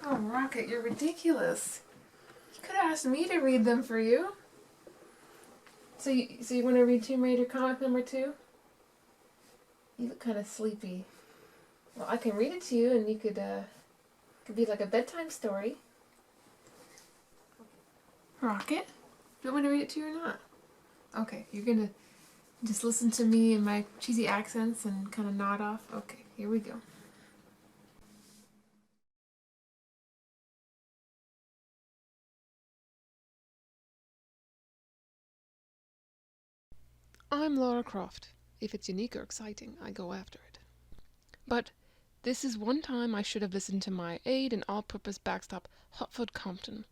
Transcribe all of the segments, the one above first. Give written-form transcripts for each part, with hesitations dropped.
Oh, Rocket, you're ridiculous. You could have asked me to read them for you. So you want to read Tomb Raider comic number 2? You look kind of sleepy. Well, I can read it to you, and you could be like a bedtime story. Rocket, do you want me to read it to you or not? Okay, you're gonna just listen to me and my cheesy accents and kind of nod off. Okay, here we go. I'm Lara Croft. If it's unique or exciting, I go after it. But this is one time I should have listened to my aide and all-purpose backstop, Hotfoot Compton.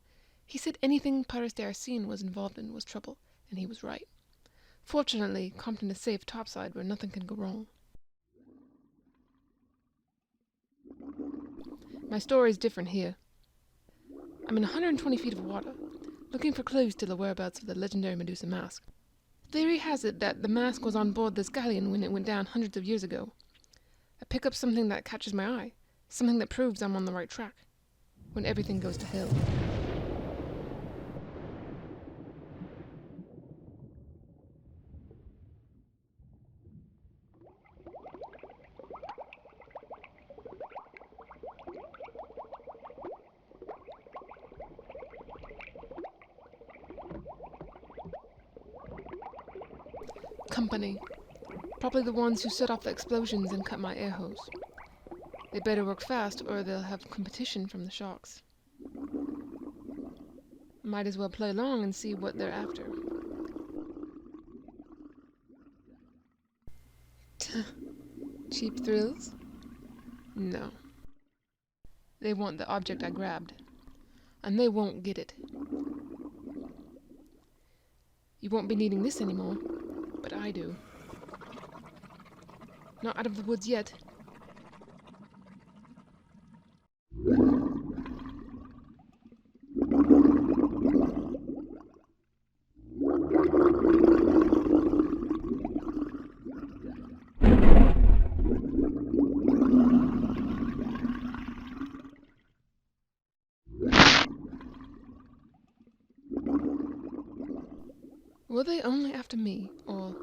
He said anything Paris d'Arsene was involved in was trouble, and he was right. Fortunately, Compton is safe topside where nothing can go wrong. My story is different here. I'm in 120 feet of water, looking for clues to the whereabouts of the legendary Medusa mask. Theory has it that the mask was on board this galleon when it went down hundreds of years ago. I pick up something that catches my eye, something that proves I'm on the right track, when everything goes to hell. Company. Probably the ones who set off the explosions and cut my air hose. They better work fast or they'll have competition from the sharks. Might as well play along and see what they're after. Cheap thrills? No. They want the object I grabbed, and they won't get it. You won't be needing this anymore, but I do. Not out of the woods yet. Were they only after me, or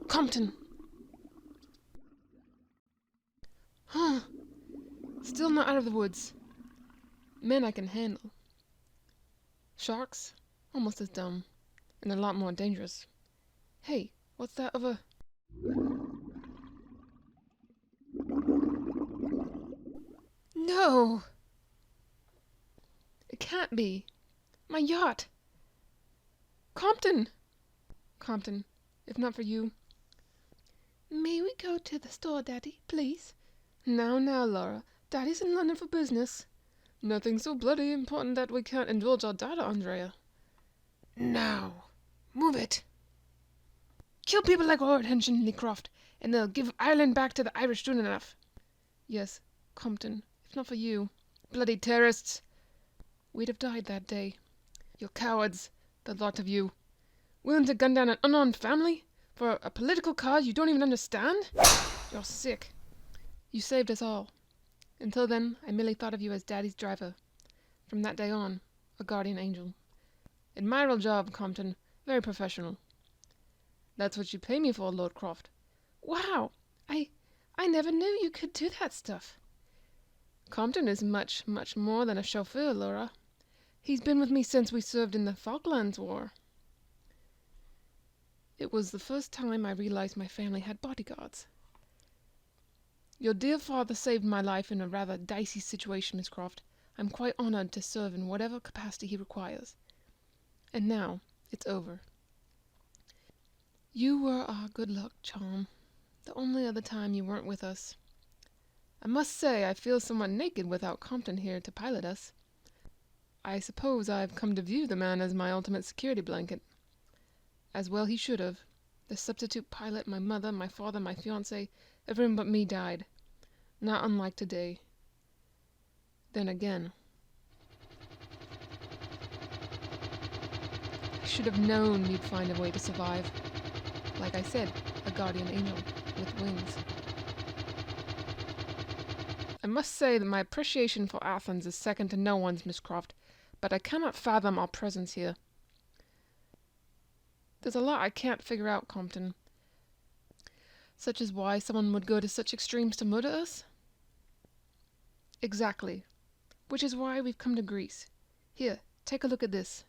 Compton? Huh. Still not out of the woods. Men I can handle. Sharks? Almost as dumb. And a lot more dangerous. Hey, what's that other... No! It can't be. My yacht! Compton! Compton, if not for you... May we go to the store, Daddy, please? Now, Laura. Daddy's in London for business. Nothing so bloody important that we can't indulge our data, Andrea. Now, move it. Kill people like Lord Henry Croft, and they'll give Ireland back to the Irish soon enough. Yes, Compton, if not for you. Bloody terrorists. We'd have died that day. You're cowards, the lot of you. Willing to gun down an unarmed family? For a political cause you don't even understand? You're sick. You saved us all. Until then, I merely thought of you as Daddy's driver. From that day on, a guardian angel. Admirable job, Compton. Very professional. That's what you pay me for, Lord Croft. Wow! I never knew you could do that stuff. Compton is much, much more than a chauffeur, Laura. He's been with me since we served in the Falklands War. It was the first time I realized my family had bodyguards. Your dear father saved my life in a rather dicey situation, Miss Croft. I'm quite honored to serve in whatever capacity he requires. And now, it's over. You were our good luck charm, the only other time you weren't with us. I must say I feel somewhat naked without Compton here to pilot us. I suppose I've come to view the man as my ultimate security blanket. As well he should have. The substitute pilot, my mother, my father, my fiancé, everyone but me died. Not unlike today. Then again, I should have known you'd find a way to survive. Like I said, a guardian angel with wings. I must say that my appreciation for Athens is second to no one's, Miss Croft, but I cannot fathom our presence here. There's a lot I can't figure out, Compton. Such as why someone would go to such extremes to murder us? Exactly. Which is why we've come to Greece. Here, take a look at this.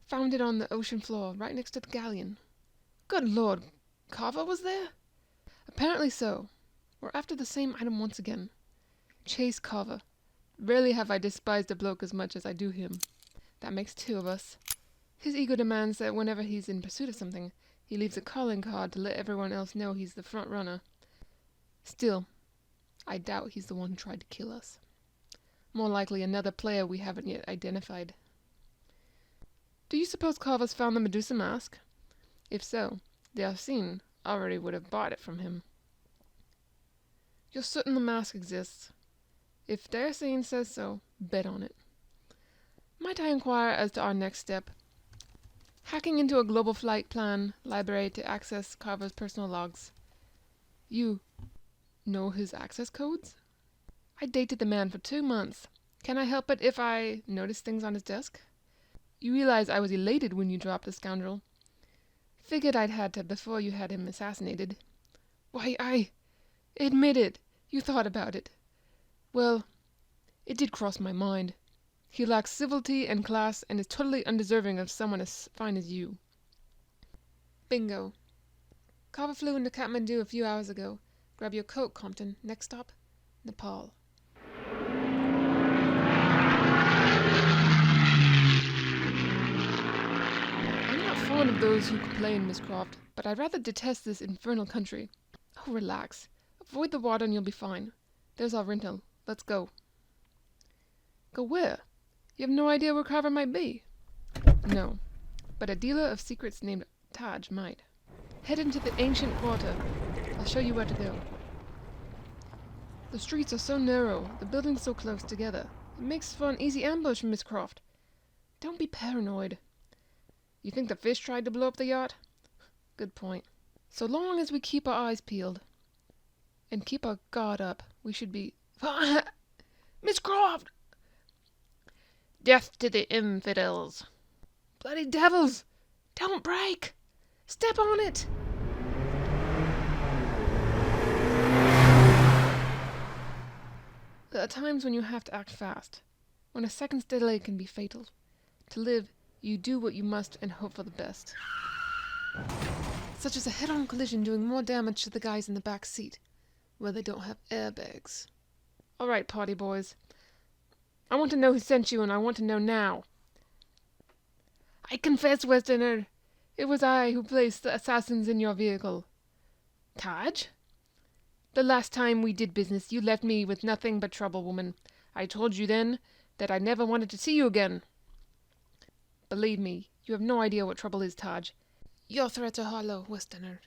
Found it on the ocean floor, right next to the galleon. Good Lord, Carver was there? Apparently so. We're after the same item once again. Chase Carver. Rarely have I despised a bloke as much as I do him. That makes two of us. His ego demands that whenever he's in pursuit of something, he leaves a calling card to let everyone else know he's the front runner. Still, I doubt he's the one who tried to kill us. More likely another player we haven't yet identified. Do you suppose Carver's found the Medusa mask? If so, the Arsene already would have bought it from him. You're certain the mask exists? If Darsene says so, bet on it. Might I inquire as to our next step? Hacking into a global flight plan library to access Carver's personal logs. You know his access codes? I dated the man for 2 months. Can I help it if I notice things on his desk? You realize I was elated when you dropped the scoundrel. Figured I'd had to before you had him assassinated. Why, admit it. You thought about it. Well, it did cross my mind. He lacks civility and class and is totally undeserving of someone as fine as you. Bingo. Carver flew into Kathmandu a few hours ago. Grab your coat, Compton. Next stop, Nepal. I'm not fond of those who complain, Miss Croft, but I rather detest this infernal country. Oh, relax. Avoid the water and you'll be fine. There's our rental. Let's go. Go where? You have no idea where Carver might be? No, but a dealer of secrets named Taj might. Head into the ancient quarter. I'll show you where to go. The streets are so narrow, the buildings so close together. It makes for an easy ambush, Miss Croft. Don't be paranoid. You think the fish tried to blow up the yacht? Good point. So long as we keep our eyes peeled and keep our guard up, we should be... Miss Croft! Death to the infidels. Bloody devils! Don't break! Step on it! There are times when you have to act fast, when a second's delay can be fatal. To live, you do what you must and hope for the best. Such as a head-on collision doing more damage to the guys in the back seat, where they don't have airbags. All right, party boys. I want to know who sent you, and I want to know now. I confess, Westerner. It was I who placed the assassins in your vehicle. Taj? The last time we did business, you left me with nothing but trouble, woman. I told you then that I never wanted to see you again. Believe me, you have no idea what trouble is, Taj. Your threats are hollow, Westerner.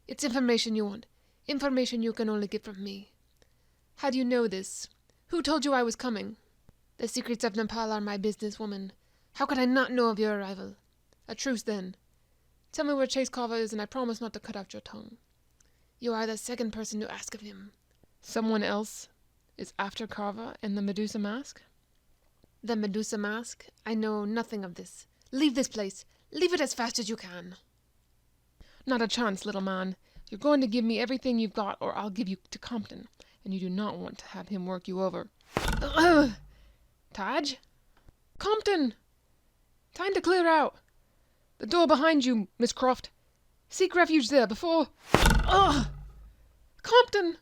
It's information you want. Information you can only get from me. How do you know this? Who told you I was coming? The secrets of Nepal are my business, woman. How could I not know of your arrival? A truce, then. Tell me where Chase Carver is, and I promise not to cut out your tongue. You are the second person to ask of him. Someone else is after Carver and the Medusa mask? The Medusa mask? I know nothing of this. Leave this place. Leave it as fast as you can. Not a chance, little man. You're going to give me everything you've got, or I'll give you to Compton, and you do not want to have him work you over. Taj? Compton! Time to clear out. The door behind you, Miss Croft. Seek refuge there before... Ugh! Compton!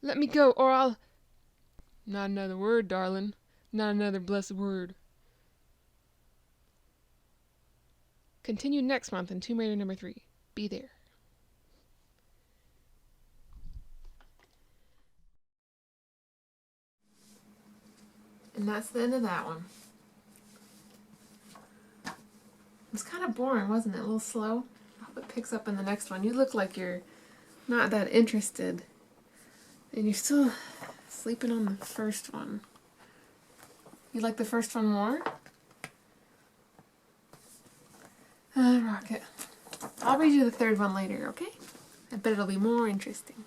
Let me go, or I'll... Not another word, darling. Not another blessed word. Continue next month in Tomb Raider number 3. Be there. And that's the end of that one. It was kind of boring, wasn't it? A little slow. I hope it picks up in the next one. You look like you're not that interested. And you're still sleeping on the first one. You like the first one more? Rocket. I'll read you the third one later, okay? I bet it'll be more interesting.